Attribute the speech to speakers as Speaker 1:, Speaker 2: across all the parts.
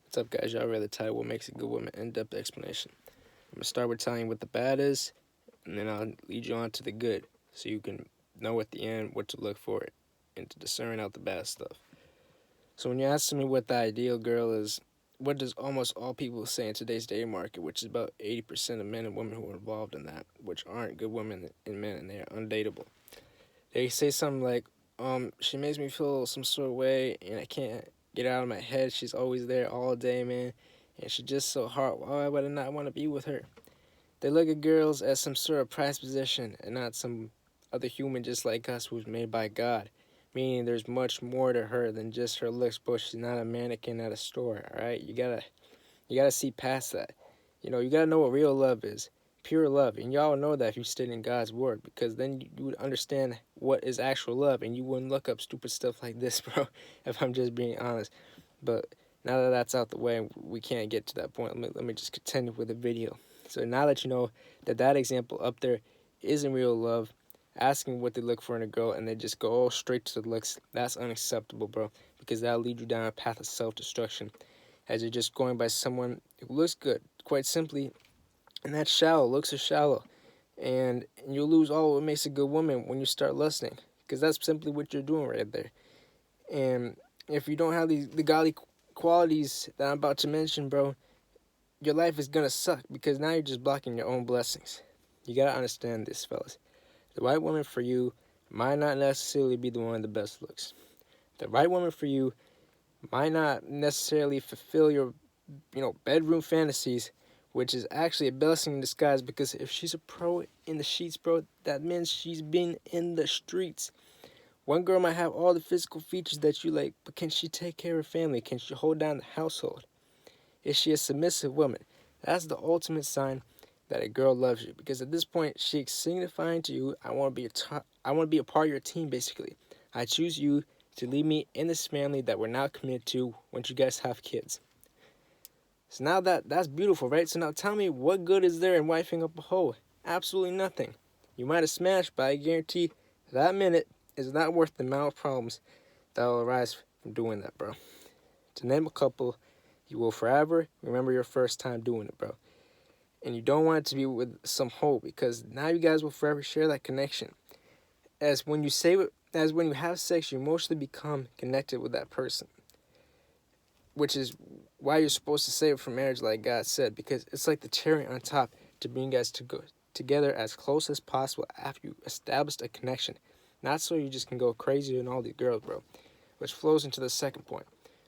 Speaker 1: What's up, guys? Y'all read the title, What Makes a Good Woman? In-depth explanation. I'm going to start with telling you what the bad is, and then I'll lead you on to the good, so you can know at the end what to look for and to discern out the bad stuff. So when you ask me what the ideal girl is, what does almost all people say in today's dating market, which is about 80% of men and women who are involved in that, which aren't good women and men, and they are undateable. They say something like, she makes me feel some sort of way, and I can't get it out of my head. She's always there all day, man, and she's just so hot. Why would I not want to be with her? They look at girls as some sort of prized possession and not some other human just like us who's made by God. Meaning there's much more to her than just her looks, but she's not a mannequin at a store, alright? You gotta see past that. You gotta know what real love is. Pure love. And y'all know that if you stayed in God's word, because then you would understand what is actual love and you wouldn't look up stupid stuff like this, bro, if I'm just being honest. But now that that's out the way, we can't get to that point. Let me just continue with the video. So now that you know that that example up there isn't real love, asking what they look for in a girl and they just go all straight to the looks, that's unacceptable, bro, because that'll lead you down a path of self-destruction as you're just going by someone who looks good, quite simply, and that's shallow. Looks are shallow, and you'll lose all what makes a good woman when you start lusting, because that's simply what you're doing right there. And if you don't have the godly qualities that I'm about to mention, bro, your life is gonna suck because now you're just blocking your own blessings. You gotta understand this, fellas. The right woman for you might not necessarily be the one with the best looks. The right woman for you might not necessarily fulfill your, bedroom fantasies, which is actually a blessing in disguise because if she's a pro in the sheets, bro, that means she's been in the streets. One girl might have all the physical features that you like, but can she take care of her family? Can she hold down the household? Is she a submissive woman? That's the ultimate sign that a girl loves you because at this point she's signifying to you, I want to be a part of your team. Basically, I choose you to lead me in this family that we're now committed to once you guys have kids. So now that's beautiful, right? So now tell me, what good is there in wifing up a hoe? Absolutely nothing. You might have smashed, but I guarantee that minute is not worth the amount of problems that will arise from doing that, bro. To name a couple, you will forever remember your first time doing it, bro. And you don't want it to be with some hoe because now you guys will forever share that connection. As when you have sex, you emotionally become connected with that person, which is why you're supposed to save it for marriage, like God said, because it's like the cherry on top to bring you guys together as close as possible after you established a connection. Not so you just can go crazy and all these girls, bro. Which flows into the second point,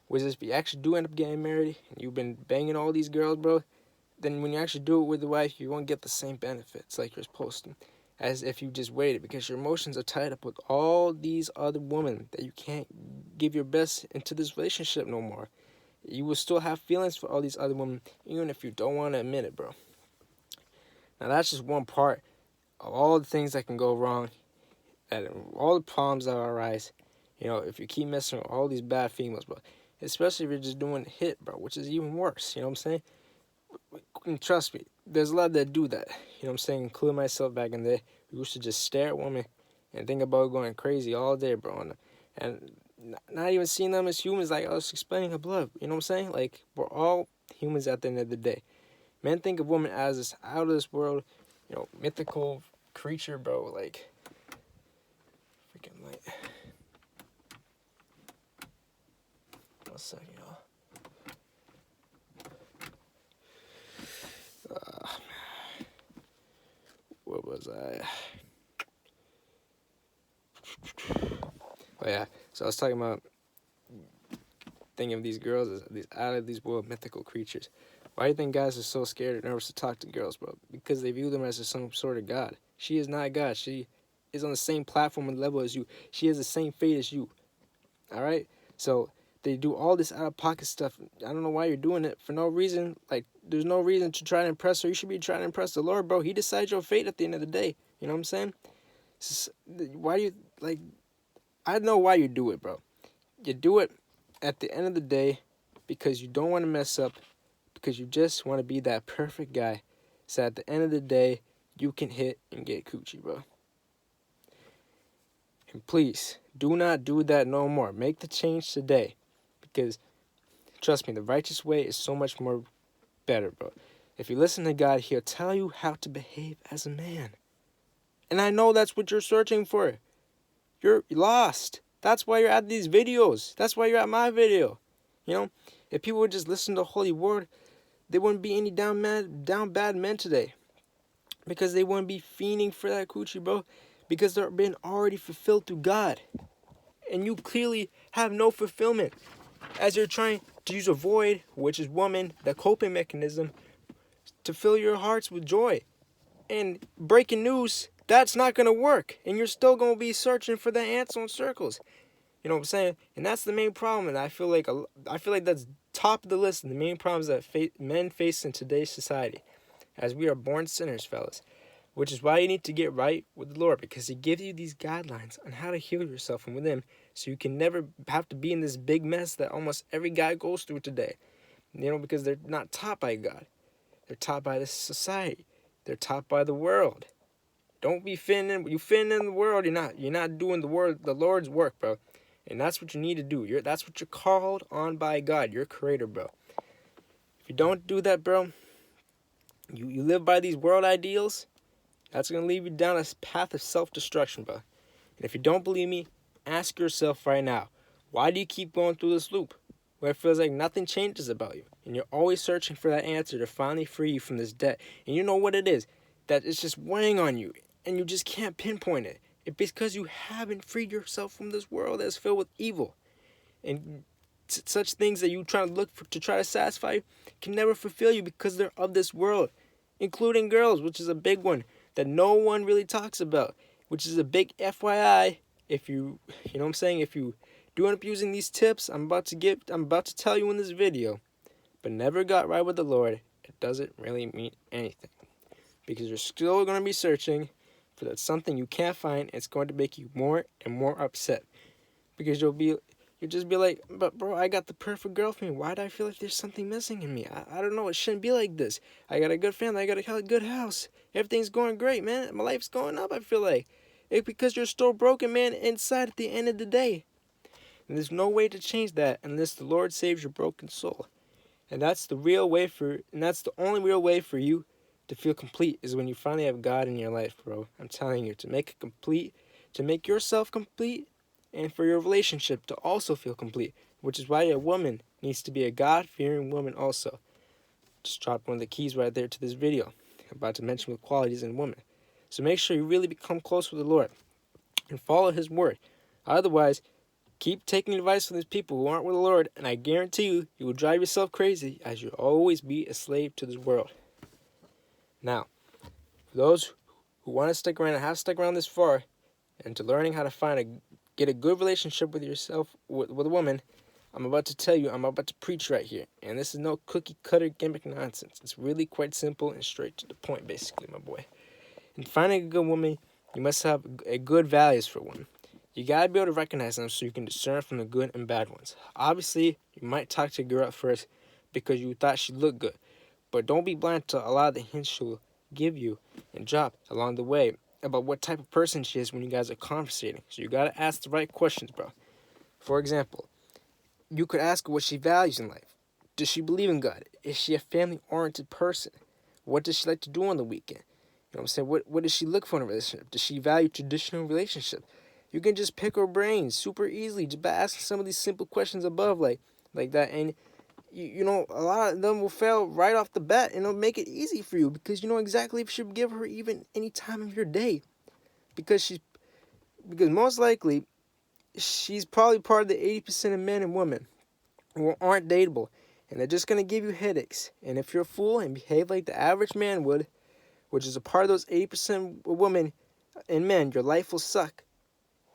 Speaker 1: which is if you actually do end up getting married and you've been banging all these girls, bro, then when you actually do it with the wife, you won't get the same benefits like you're supposed to, as if you just waited, because your emotions are tied up with all these other women that you can't give your best into this relationship no more. You will still have feelings for all these other women, even if you don't want to admit it, bro. Now, that's just one part of all the things that can go wrong, that all the problems that arise, if you keep messing with all these bad females, bro. Especially if you're just doing hit, bro, which is even worse, you know what I'm saying? And trust me, there's a lot that do that, you know what I'm saying? Including myself back in the day. We used to just stare at women and think about going crazy all day, bro. And not even seeing them as humans, like I was explaining above, you know what I'm saying? Like, we're all humans at the end of the day. Men think of women as this out of this world, mythical creature, bro. Like, freaking like, 1 second, y'all. What was I? Oh yeah, so I was talking about thinking of these girls as these out of these world mythical creatures. Why do you think guys are so scared or nervous to talk to girls, bro? Because they view them as some sort of god. She is not God. She is on the same platform and level as you. She has the same fate as you. All right? So they do all this out of pocket stuff. I don't know why you're doing it for no reason. Like, there's no reason to try to impress her. You should be trying to impress the Lord, bro. He decides your fate at the end of the day. You know what I'm saying? Why do you, like, I know why you do it, bro. You do it at the end of the day because you don't want to mess up, because you just want to be that perfect guy. So at the end of the day, you can hit and get coochie, bro. And please, do not do that no more. Make the change today. Because Trust me, the righteous way is so much more better, bro. If you listen to God, He'll tell you how to behave as a man. And I know that's what you're searching for. You're lost. That's why you're at these videos. That's why you're at my video. You know, if people would just listen to the Holy Word, there wouldn't be any down bad men today. Because they wouldn't be fiending for that coochie, bro. Because they're being already fulfilled through God. And you clearly have no fulfillment. As you're trying to use a void, which is woman, the coping mechanism, to fill your hearts with joy. And breaking news, that's not going to work. And you're still going to be searching for the answer in circles. You know what I'm saying? And that's the main problem. And I feel like that's top of the list of the main problems that men face in today's society. As we are born sinners, fellas. Which is why you need to get right with the Lord. Because He gives you these guidelines on how to heal yourself from within. So you can never have to be in this big mess that almost every guy goes through today. You know, because they're not taught by God. They're taught by this society. They're taught by the world. Don't be fitting in. You fitting in the world. You're not doing the Lord's work, bro. And that's what you need to do. That's what you're called on by God, your Creator, bro. If you don't do that, bro, you live by these world ideals. That's gonna lead you down a path of self-destruction, bro. And if you don't believe me, ask yourself right now, why do you keep going through this loop where it feels like nothing changes about you? And you're always searching for that answer to finally free you from this debt. And you know what it is? That it's just weighing on you. And you just can't pinpoint it. It's because you haven't freed yourself from this world that's filled with evil. And such things that you try to look for to try to satisfy you can never fulfill you because they're of this world. Including girls, which is a big one that no one really talks about. Which is a big FYI. If you know what I'm saying? If you do end up using these tips I'm about to tell you in this video, but never got right with the Lord, it doesn't really mean anything. Because you're still going to be searching for that something you can't find, and it's going to make you more and more upset. Because you'll just be like, but bro, I got the perfect girlfriend. Why do I feel like there's something missing in me? I don't know. It shouldn't be like this. I got a good family. I got a good house. Everything's going great, man. My life's going up, I feel like. It's because you're still broken, man, inside at the end of the day. And there's no way to change that unless the Lord saves your broken soul. And that's the only real way for you to feel complete is when you finally have God in your life, bro. I'm telling you, to make yourself complete, and for your relationship to also feel complete, which is why a woman needs to be a God-fearing woman also. Just dropped one of the keys right there to this video. I'm about to mention with qualities in women. So make sure you really become close with the Lord and follow His word. Otherwise, keep taking advice from these people who aren't with the Lord, and I guarantee you will drive yourself crazy as you'll always be a slave to this world. Now, for those who want to stick around and have stuck around this far, and to learning how to get a good relationship with yourself, with a woman, I'm about to preach right here. And this is no cookie cutter gimmick nonsense. It's really quite simple and straight to the point, basically, my boy. In finding a good woman, you must have a good values for one. You gotta be able to recognize them so you can discern from the good and bad ones. Obviously, you might talk to a girl at first because you thought she looked good. But don't be blind to a lot of the hints she'll give you and drop along the way about what type of person she is when you guys are conversating. So you gotta ask the right questions, bro. For example, you could ask her what she values in life. Does she believe in God? Is she a family-oriented person? What does she like to do on the weekend? You know what I'm saying? What does she look for in a relationship? Does she value traditional relationship? You can just pick her brain super easily just by asking some of these simple questions above like that. And you know, a lot of them will fail right off the bat, and it'll make it easy for you because you know exactly if you should give her even any time of your day. Because most likely she's probably part of the 80% of men and women who aren't dateable, and they're just going to give you headaches. And if you're a fool and behave like the average man would, which is a part of those 80% of women and men, your life will suck.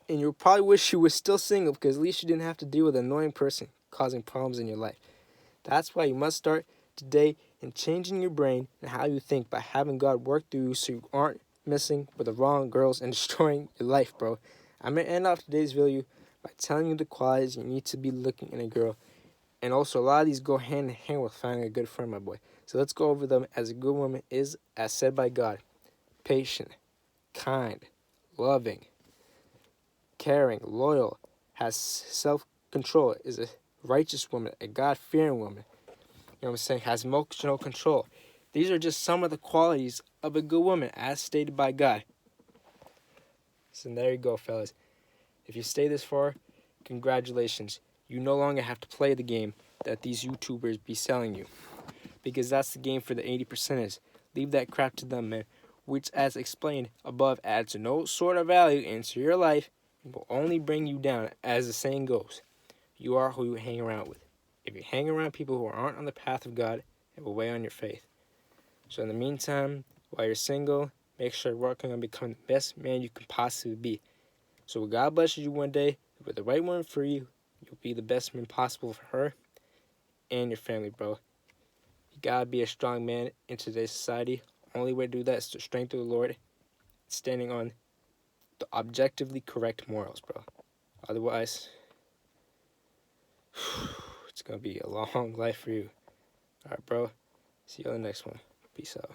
Speaker 1: And you'll probably wish you were still single because at least you didn't have to deal with an annoying person causing problems in your life. That's why you must start today in changing your brain and how you think by having God work through you so you aren't messing with the wrong girls and destroying your life, bro. I'm going to end off today's video by telling you the qualities you need to be looking in a girl. And also, a lot of these go hand in hand with finding a good friend, my boy. So let's go over them. As a good woman is, as said by God, patient, kind, loving, caring, loyal, has self-control, is a righteous woman, a God-fearing woman. You know what I'm saying? Has emotional control. These are just some of the qualities of a good woman as stated by God. So there you go, fellas. If you stay this far, congratulations. You no longer have to play the game that these YouTubers be selling you. Because that's the game for the 80%ers. Leave that crap to them, man. Which, as explained above, adds no sort of value into your life and will only bring you down. As the saying goes, you are who you hang around with. If you hang around people who aren't on the path of God, it will weigh on your faith. So in the meantime, while you're single, make sure you're working on becoming the best man you can possibly be. So when God blesses you one day with the right one for you, you'll be the best man possible for her and your family, bro. You gotta be a strong man in today's society. Only way to do that is to strengthen the Lord, standing on the objectively correct morals, bro. Otherwise, it's gonna be a long life for you. Alright, bro. See you on the next one. Peace out.